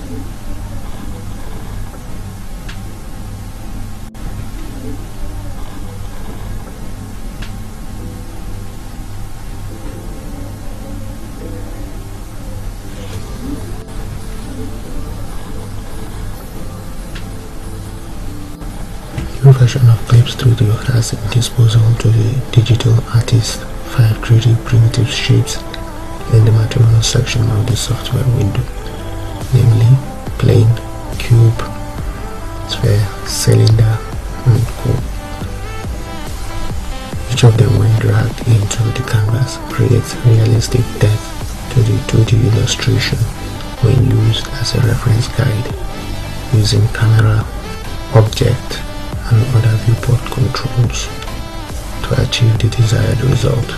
New version of Clip Studio has disposal to the digital artist 5 3D primitive shapes in the materials section of the software window, namely plane, cube, sphere, cylinder, and cone. Each of them, when dragged into the canvas, creates realistic depth to the 2D illustration when used as a reference guide using camera, object, and other viewport controls to achieve the desired result.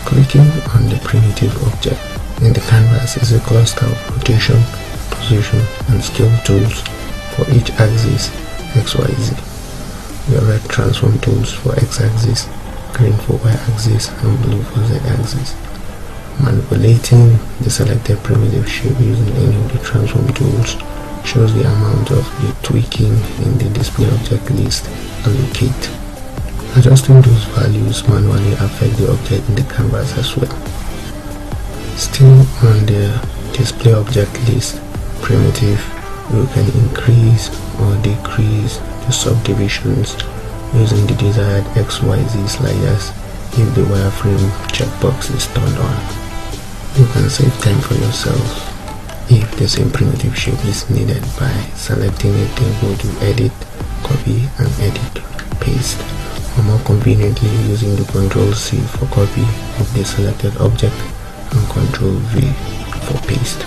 Clicking on the primitive object in the canvas is a cluster of rotation, position, and scale tools for each axis XYZ. The red transform tools for X-axis, green for Y-axis, and blue for Z-axis. Manipulating the selected primitive shape using any of the transform tools shows the amount of the tweaking in the display object list allocate. Adjusting those values manually affect the object in the canvas as well. Still on the display object list primitive, you can increase or decrease the subdivisions using the desired XYZ sliders if the wireframe checkbox is turned on. You can save time for yourself if the same primitive shape is needed by selecting it, then go to edit, copy, and edit, paste, or more conveniently using the Ctrl+C for copy of the selected object and Ctrl+V for paste.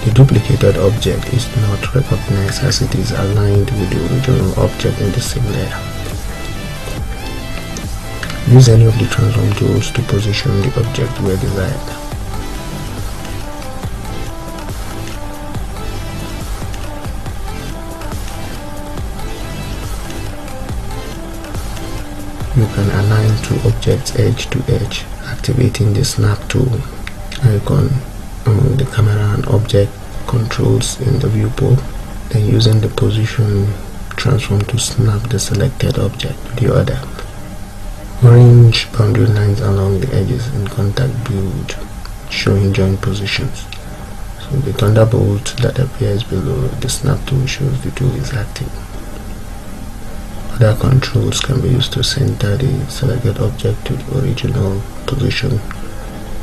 The duplicated object is not recognized as it is aligned with the original object in the same layer. Use any of the transform tools to position the object where desired. You can align two objects edge to edge, activating the snap tool icon on the camera and object controls in the viewport, then using the position transform to snap the selected object to the other. Orange boundary lines along the edges in contact build, showing joint positions. So the thunderbolt that appears below the snap tool shows the tool is active. Other controls can be used to center the selected object to the original position,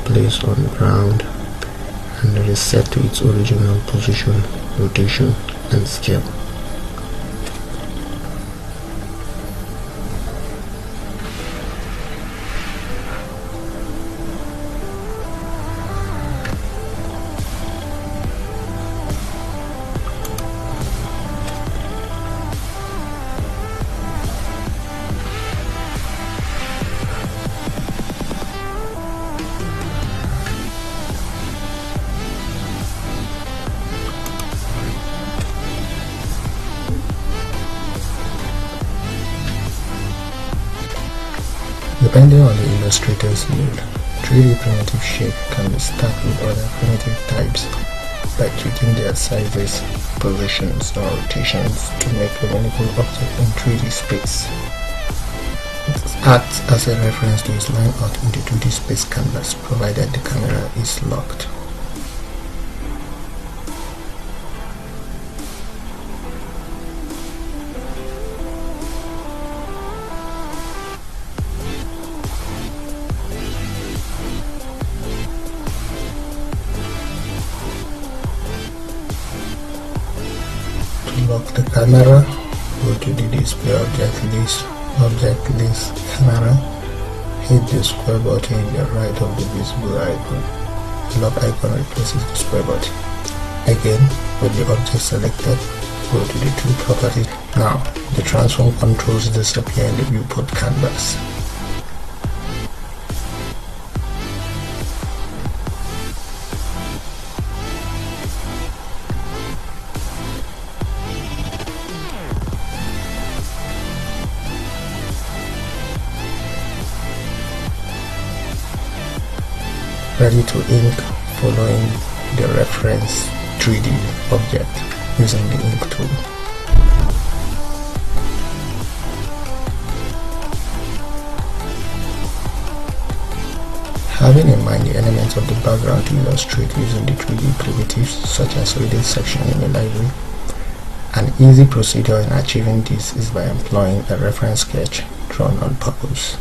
place on ground, and reset to its original position, rotation, and scale. Depending on the illustrator's need, 3D primitive shape can be stacked with other primitive types by tweaking their sizes, positions, or rotations to make a meaningful object in 3D space. It acts as a reference to its line out in the 2D space canvas, provided the camera is locked. Lock the camera, go to the display object list, camera, hit the square button in the right of the visible icon. The lock icon replaces the square button. Again, with the object selected, go to the tool property. Now, the transform controls disappear in the viewport canvas. ready to ink following the reference 3D object using the ink tool. Having in mind the elements of the background to illustrate using the 3D primitives such as reading section in the library, an easy procedure in achieving this is by employing a reference sketch drawn on purpose.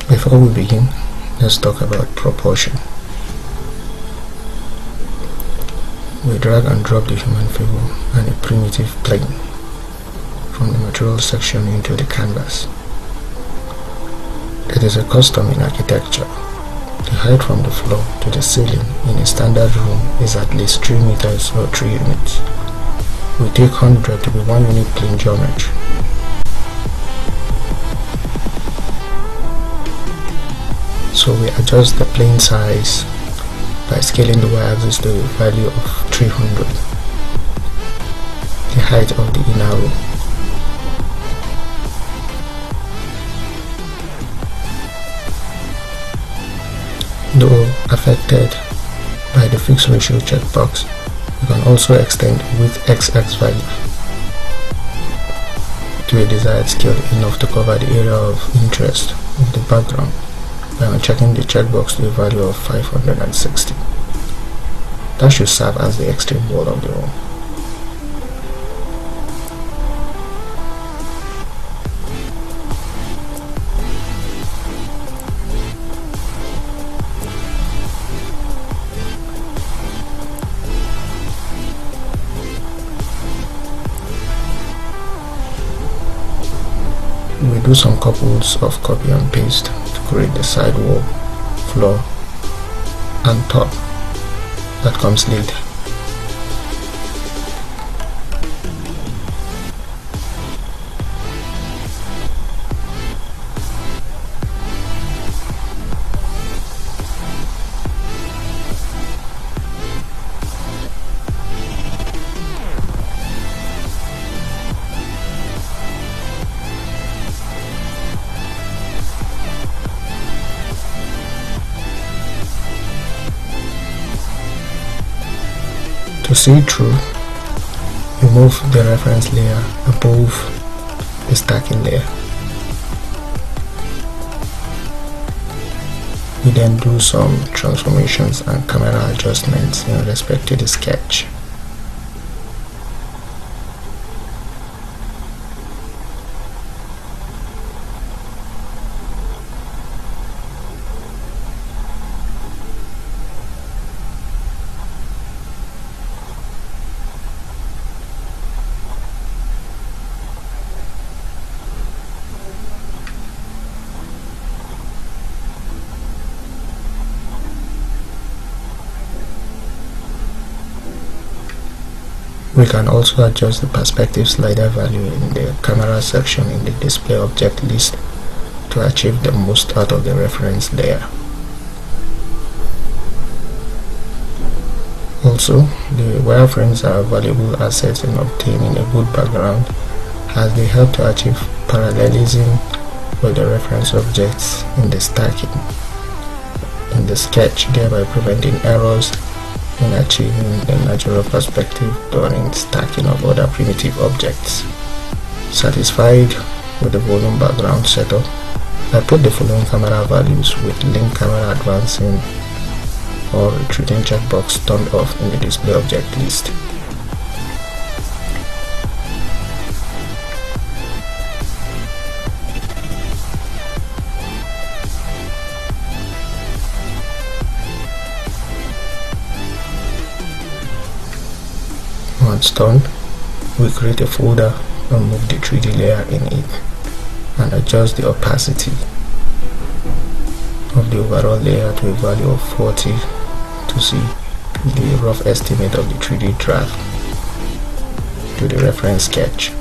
Before we begin, let's talk about proportion. We drag and drop the human figure and a primitive plane from the material section into the canvas. It is a custom in architecture. The height from the floor to the ceiling in a standard room is at least 3 meters or 3 units. We take 100 to be 1 unit plane geometry. So we adjust the plane size by scaling the y-axis to a value of 300, the height of the inner row. Though affected by the fixed ratio checkbox, you can also extend width XX value to a desired scale enough to cover the area of interest of the background by unchecking the checkbox to a value of 560. That should serve as the extreme wall of the room. We do some couples of copy and paste to create the side wall, floor, and top that comes later. To see through, we move the reference layer above the stacking layer. We then do some transformations and camera adjustments in respect to the sketch. We can also adjust the perspective slider value in the camera section in the display object list to achieve the most out of the reference layer. Also, the wireframes are valuable assets in obtaining a good background as they help to achieve parallelism with the reference objects in the stacking in the sketch, thereby preventing errors in achieving a natural perspective during stacking of other primitive objects. Satisfied with the volume background setup, I put the following camera values with link camera advancing or retreating checkbox turned off in the display object list. Once done, we create a folder and move the 3D layer in it and adjust the opacity of the overall layer to a value of 40 to see the rough estimate of the 3D draft. to the reference sketch.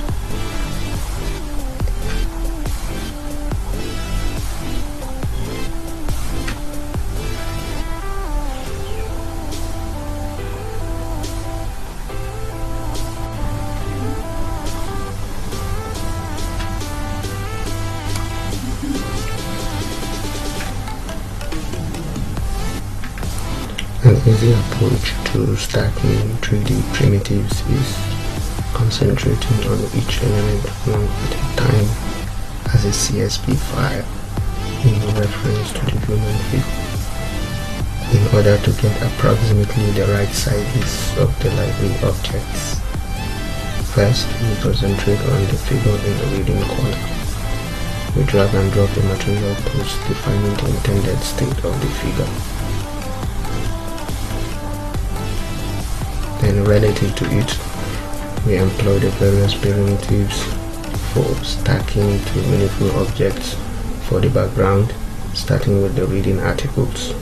An easy approach to stacking 3D primitives is concentrating on each element one at a time as a CSV file in reference to the human figure, in order to get approximately the right sizes of the library objects. First, we concentrate on the figure in the reading corner. We drag and drop the material post defining the intended state of the figure. Then, relative to it, we employ the various primitives for stacking two meaningful objects for the background, starting with the reading articles.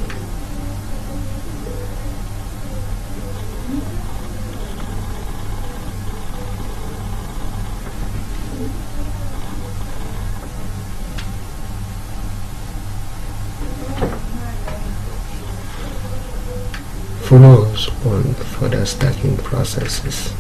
Follow us on further stacking processes.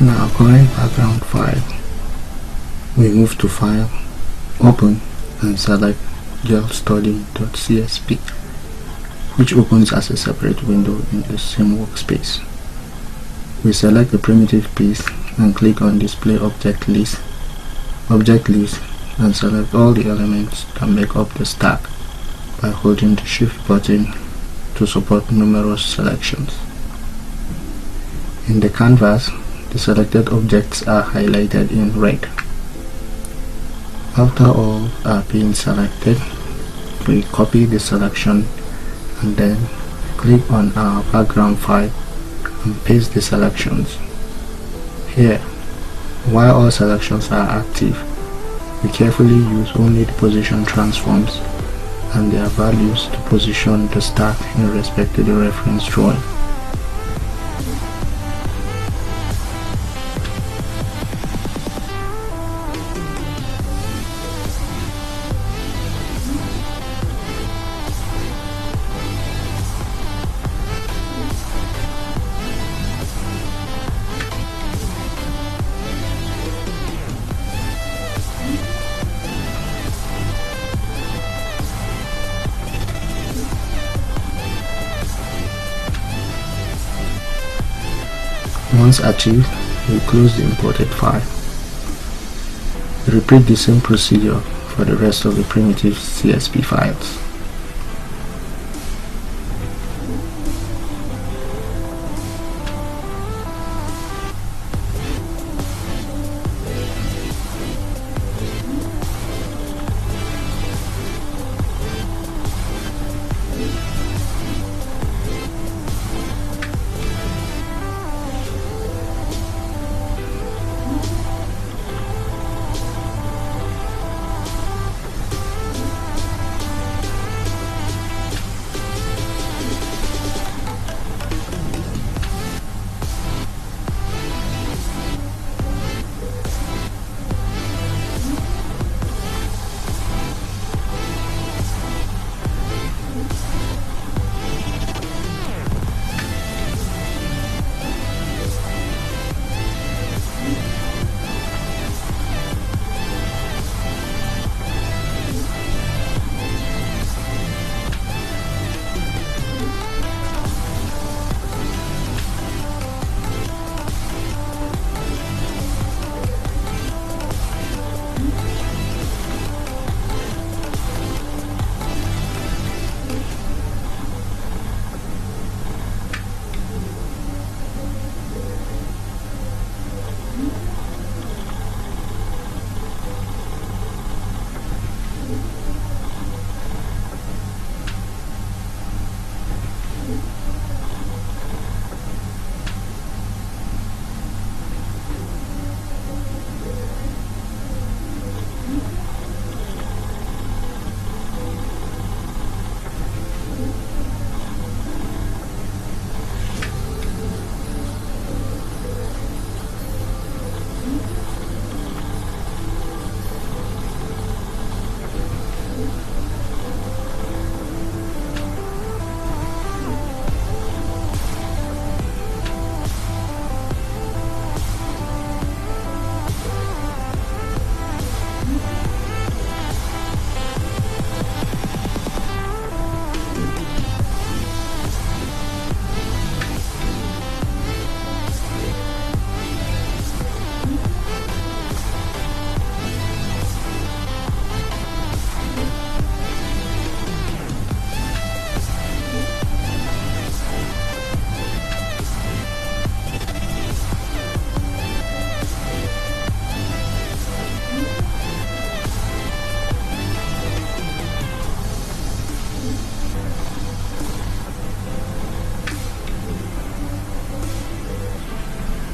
In our current background file, we move to File, Open, and select gelstudy.csv, which opens as a separate window in the same workspace. We select the primitive piece and click on Display Object List, and select all the elements that make up the stack by holding the Shift button to support numerous selections. In the canvas, the selected objects are highlighted in red. After all are being selected, we copy the selection and then click on our background file and paste the selections. Here, while all selections are active, we carefully use only the position transforms and their values to position the stack in respect to the reference drawing. Once achieved, we close the imported file. Repeat the same procedure for the rest of the primitive CSV files.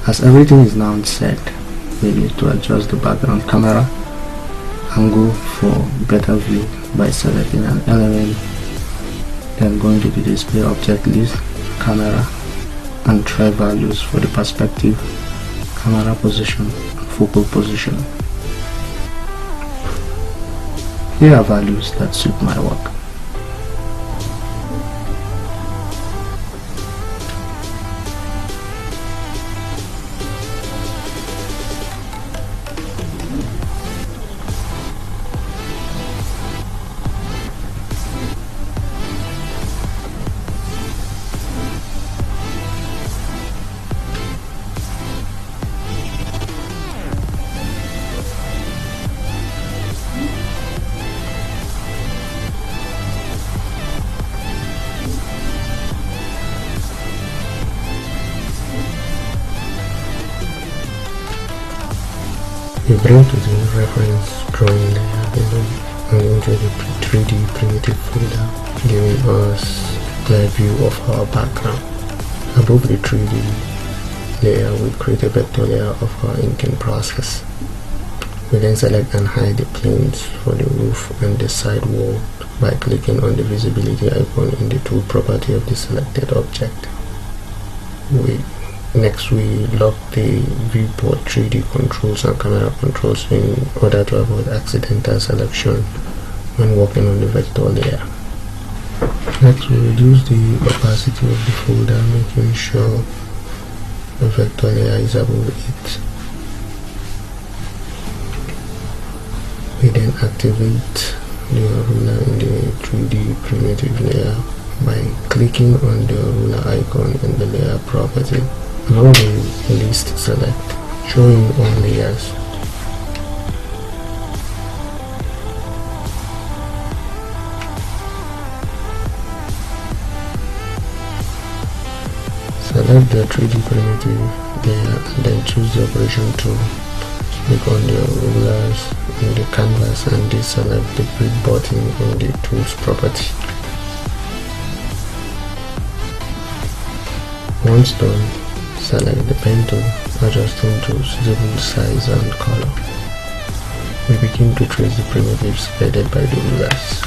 As everything is now set, we need to adjust the background camera angle for better view by selecting an element, then going to the display object list, camera, and try values for the perspective, camera position, and focal position. Here are values that suit my work. We bring to the reference drawing layer window and into the 3D primitive folder, giving us a clear view of our background. Above the 3D layer, we create a vector layer of our inking process. We then select and hide the planes for the roof and the side wall by clicking on the visibility icon in the tool property of the selected object. Next we lock the viewport 3D controls and camera controls in order to avoid accidental selection when working on the vector layer. Next we reduce the opacity of the folder, making sure the vector layer is above it. We then activate the ruler in the 3D primitive layer by clicking on the ruler icon in the layer property. Along the list, select showing all layers. Select the 3D primitive layer and then choose the operation tool. Click on the rulers in the canvas and deselect the brick button in the tools property. Once done, select the pen tool, adjusting to suitable size and color. We begin to trace the primitives guided by the rulers.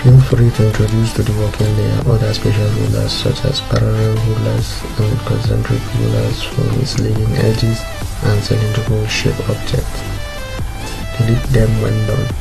Feel free to introduce to the working layer other special rulers such as parallel rulers and concentric rulers for misleading edges and cylindrical shape objects. Delete them when done.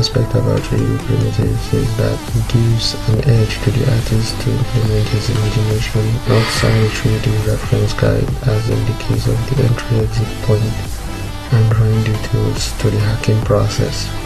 aspect about 3D primitives is that it gives an edge to the artist to implement his imagination outside a 3D reference guide, as in the case of the entry-exit point and drawing details to the hacking process.